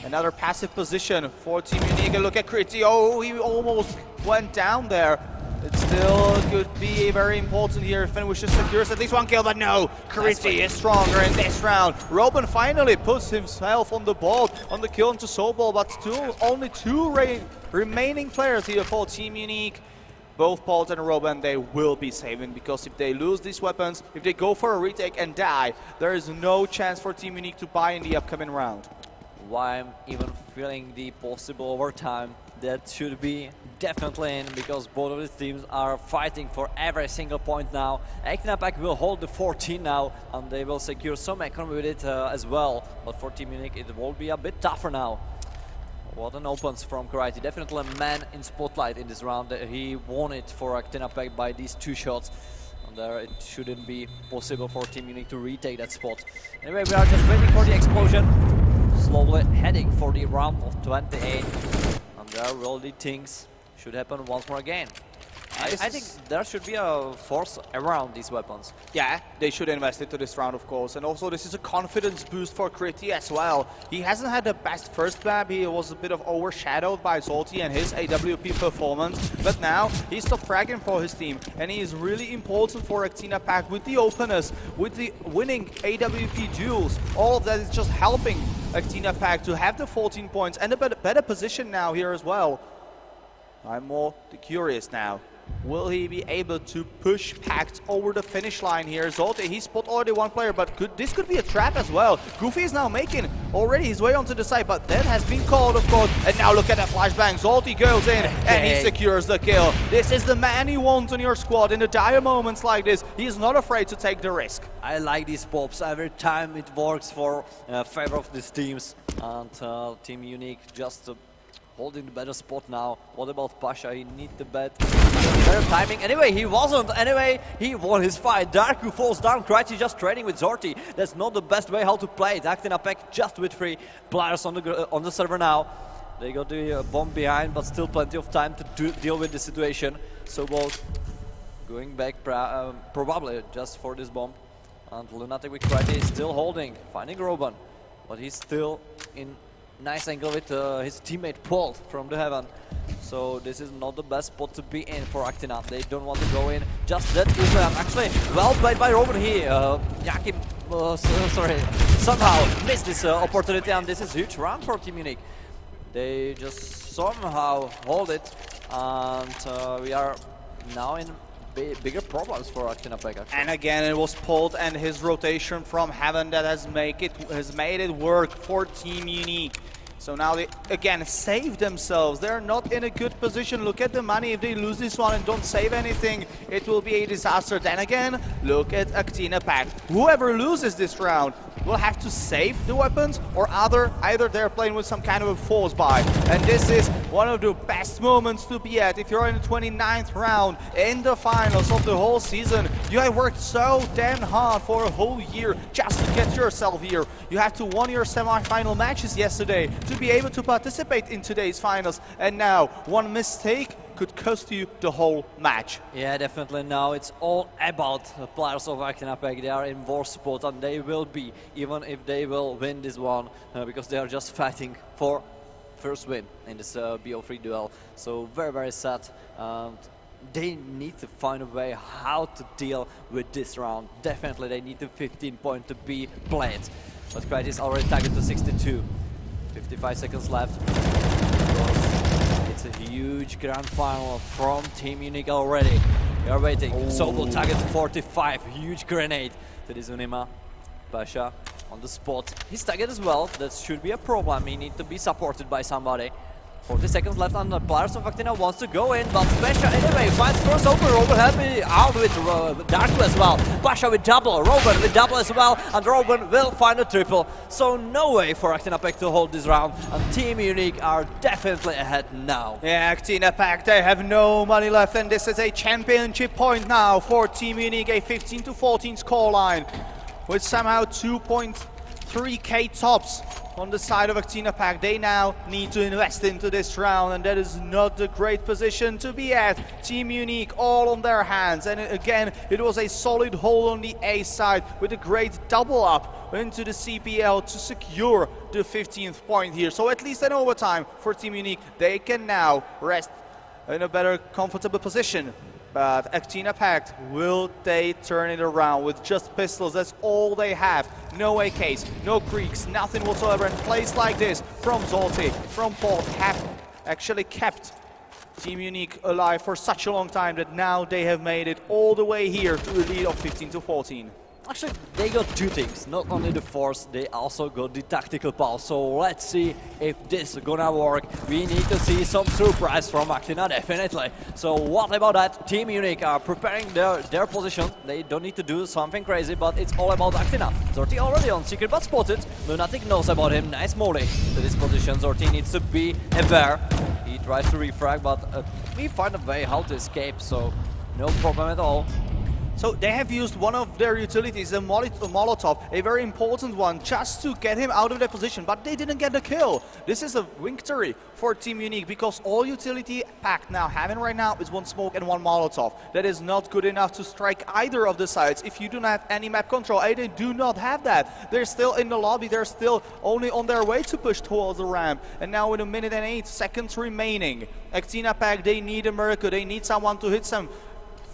Another passive position for Team Unique. And look at Kriti. Oh, he almost went down there. It still could be very important here if Fenvicious secures at least 1 kill, but no, Kriti is stronger in this round. Robin finally puts himself on the board on the kill into Sobol, but still only 2 remaining players here for Team Unique. Both Polt and Robin, they will be saving, because if they lose these weapons, if they go for a retake and die, there is no chance for Team Unique to buy in the upcoming round. Why I'm even feeling the possible overtime, that should be definitely in, because both of these teams are fighting for every single point now. Actina Pact will hold the 14 now, and they will secure some economy with it as well. But for Team Unique, it will be a bit tougher now. What an opens from Karate. Definitely a man in spotlight in this round. He won it for Actina Pact by these 2 shots. And there it shouldn't be possible for Team Unique to retake that spot. Anyway, we are just waiting for the explosion. Slowly heading for the round of 28. And there will the things should happen once more again. I think there should be a force around these weapons. Yeah, they should invest into this round, of course. And also, this is a confidence boost for Kriti as well. He hasn't had the best first map. He was a bit of overshadowed by Zolti and his AWP performance. But now, he's top fragging for his team. And he is really important for Actina Pact with the openers, with the winning AWP duels. All of that is just helping Actina Pact to have the 14 points and a better position now here as well. I'm more curious now. Will he be able to push Pact over the finish line here? Zolte, he spot already one player, but this could be a trap as well. Goofy is now making already his way onto the side, but that has been called, of course. And now look at that flashbang. Zolte goes in and he secures the kill. This is the man you want on your squad in the dire moments like this. He is not afraid to take the risk. I like these pops. Every time it works for favor of these teams. And Team Unique just holding the better spot now. What about Pasha? He needs the better timing. Anyway, he wasn't. Anyway, he won his fight. Darku falls down. Krejci just trading with Zorti. That's not the best way how to play it. Actina Pact just with 3 players on the server now. They got the bomb behind, but still plenty of time to deal with the situation. So both going back probably just for this bomb. And Lunatic with Krejci is still holding, finding Roban. But he's still in nice angle with his teammate Paul from the heaven. So this is not the best spot to be in for Actina. They don't want to go in just that easily. Actually, well played by Robin here. Yakim, sorry, somehow missed this opportunity, and this is a huge round for Team Unique. They just somehow hold it, and we are now in bigger problems for Actina Pact. And again, it was Polt and his rotation from heaven that has made it work for Team Unique. So now they again save themselves. They're not in a good position. Look at the money. If they lose this one and don't save anything, it will be a disaster. Then again, look at Actina Pact. Whoever loses this round will have to save the weapons, or either they're playing with some kind of a force buy. And this is one of the best moments to be at. If you're in the 29th round in the finals of the whole season, you have worked so damn hard for a whole year just to get yourself here. You have to win your semi-final matches yesterday to be able to participate in today's finals. And now, one mistake could cost you the whole match. Yeah, definitely. Now it's all about the players of Actina Pact. They are in war spot, and they will be, even if they will win this one, because they are just fighting for first win in this BO3 duel. So very, very sad. They need to find a way how to deal with this round. Definitely they need the 15 point to be played. But Krejci is already tagged to 62. 55 seconds left. It's a huge grand final from Team Unique already. We are waiting. Sobel target 45. Huge grenade to the Zunima. Pasha on the spot. He's tagged as well. That should be a problem. He needs to be supported by somebody. 40 seconds left, and the players of Actina wants to go in, but Pasha anyway finds first open. Robin help me out with Darku as well. Pasha with double, Robin with double as well, and Robin will find a triple. So no way for Actina Pact to hold this round, and Team Unique are definitely ahead now. Yeah, Actina Pact, they have no money left, and this is a championship point now for Team Unique, a 15-14 scoreline, with somehow 2.3k tops on the side of Actina Pact. They now need to invest into this round, and that is not a great position to be at. Team Unique all on their hands, and again it was a solid hold on the A side with a great double up into the CPL to secure the 15th point here. So at least in overtime for Team Unique, they can now rest in a better comfortable position. But Actina Pact, will they turn it around with just pistols? That's all they have. No AKs, no creeks, nothing whatsoever. And plays like this from Zolte, from Paul, have actually kept Team Unique alive for such a long time that now they have made it all the way here to a lead of 15-14. Actually, they got two things. Not only the force, they also got the tactical power. So let's see if this is gonna work. We need to see some surprise from Actina, definitely. So what about that? Team Unique are preparing their position. They don't need to do something crazy, but it's all about Actina. Zorti already on secret but spotted. Lunatic knows about him. Nice molly to this position. Zorti needs to be aware. He tries to refrag, but we find a way how to escape, so no problem at all. So they have used one of their utilities, a Molotov, a very important one, just to get him out of their position, but they didn't get the kill. This is a victory for Team Unique, because all utility Pact now having right now is one smoke and one Molotov. That is not good enough to strike either of the sides if you do not have any map control. They do not have that. They're still in the lobby, they're still only on their way to push towards the ramp. And now with 1 minute and 8 seconds remaining, Actina Pact, they need a miracle, they need someone to hit some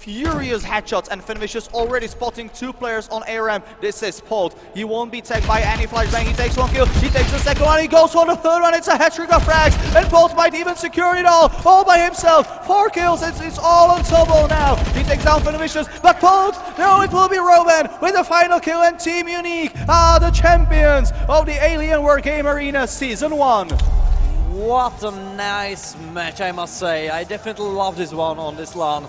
furious headshots and finishes, already spotting 2 players on ARM. This is Polt. He won't be tagged by any flashbang. He takes 1 kill, he takes the second one, he goes for the third one. It's a hat-trick of frags, and Polt might even secure it all by himself. 4 kills, it's all on Tobo now. He takes down Finishes, but Polt, no, it will be Roman with the final kill, and Team Unique are the champions of the Alienware Game Arena Season 1. What a nice match, I must say. I definitely love this one on this LAN.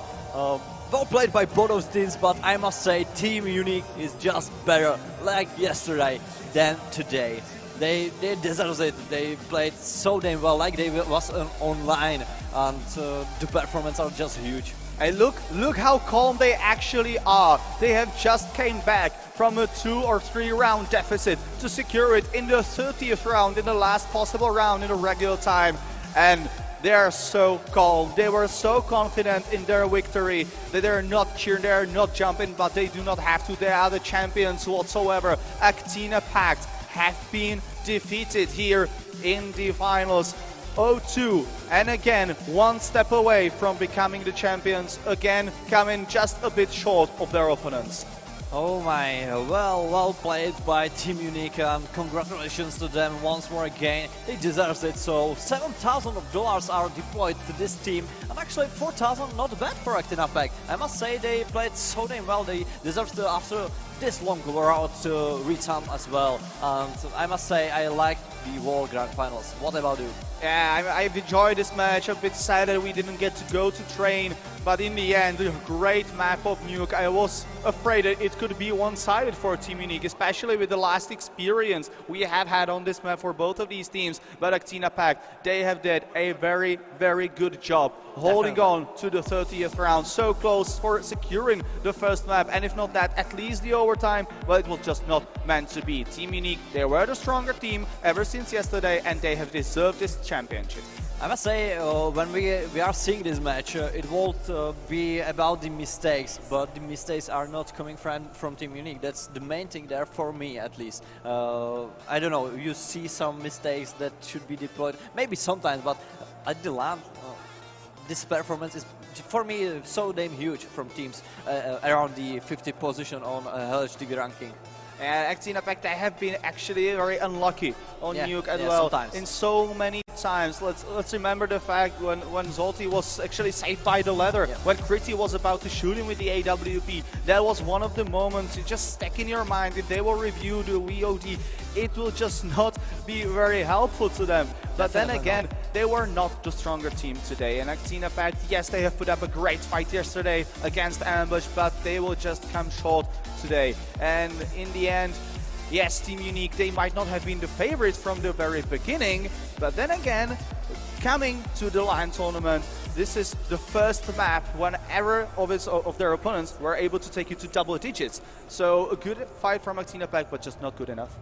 Well played by both of teams, but I must say Team Unique is just better, like yesterday, than today. They deserve it. They played so damn well, like they was online, and the performance are just huge. And look how calm they actually are. They have just came back from a 2 or 3 round deficit to secure it in the 30th round, in the last possible round in the regular time. And they are so calm. They were so confident in their victory that they're not cheering, they're not jumping, but they do not have to. They are the champions whatsoever. Actina Pact have been defeated here in the finals. 0-2, and again 1 step away from becoming the champions, again coming just a bit short of their opponents. Oh my, well played by Team Unique, and congratulations to them once more again. They deserve it. So $7,000 are deployed to this team, and actually 4,000 not bad for Actina Pact. I must say they played so damn well. They deserve to, after this long route, to return as well. And I must say I like the World Grand Finals. What about you? Yeah, I've enjoyed this match. A bit sad that we didn't get to go to train, but in the end, a great map of Nuke. I was afraid that it could be one-sided for Team Unique, especially with the last experience we have had on this map for both of these teams. But Actina Pact, they have did a very, very good job holding on to the 30th round. So close for securing the first map, and if not that, at least the overtime. Well, it was just not meant to be. Team Unique, they were the stronger team ever since yesterday, and they have deserved this championship. I must say, when we are seeing this match, it won't be about the mistakes, but the mistakes are not coming from Team Unique. That's the main thing there for me, at least. I don't know, you see some mistakes that should be deployed, maybe sometimes, but at the LAN, this performance is, for me, so damn huge from teams around the 50th position on LHTV ranking. And Actina Pact, they have been actually very unlucky on Nuke as well. Sometimes. In so many times. Let's remember the fact when Zolti was actually saved by the ladder, when Kriti was about to shoot him with the AWP. That was one of the moments you just stick in your mind. If they will review the VOD, it will just not be very helpful to them. But then again, they were not the stronger team today. And Actina Pact, yes, they have put up a great fight yesterday against Ambush, but they will just come short today. And in the end, yes, Team Unique, they might not have been the favorites from the very beginning, but then again, coming to the LAN tournament, this is the first map when ever of their opponents were able to take you to double digits. So a good fight from Actina Pact, but just not good enough.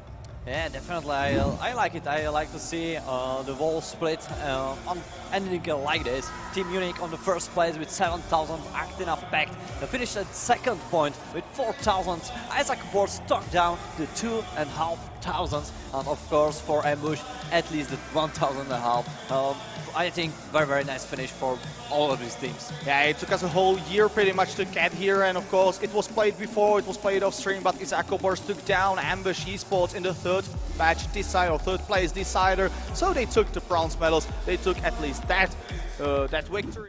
Yeah, definitely. I like it. I like to see the wall split on anything like this. Team Unique on the first place with 7,000. Actina Pact finished at second point with 4,000. Isaac Ward stuck down to 2,500. And of course for Ambush at least at 1,500. I think very nice finish for all of these teams. Yeah, it took us a whole year pretty much to get here, and of course it was played before, it was played off stream, but Isaac Ward took down Ambush Esports in the third match decider, third place decider. So they took the bronze medals, they took at least that victory.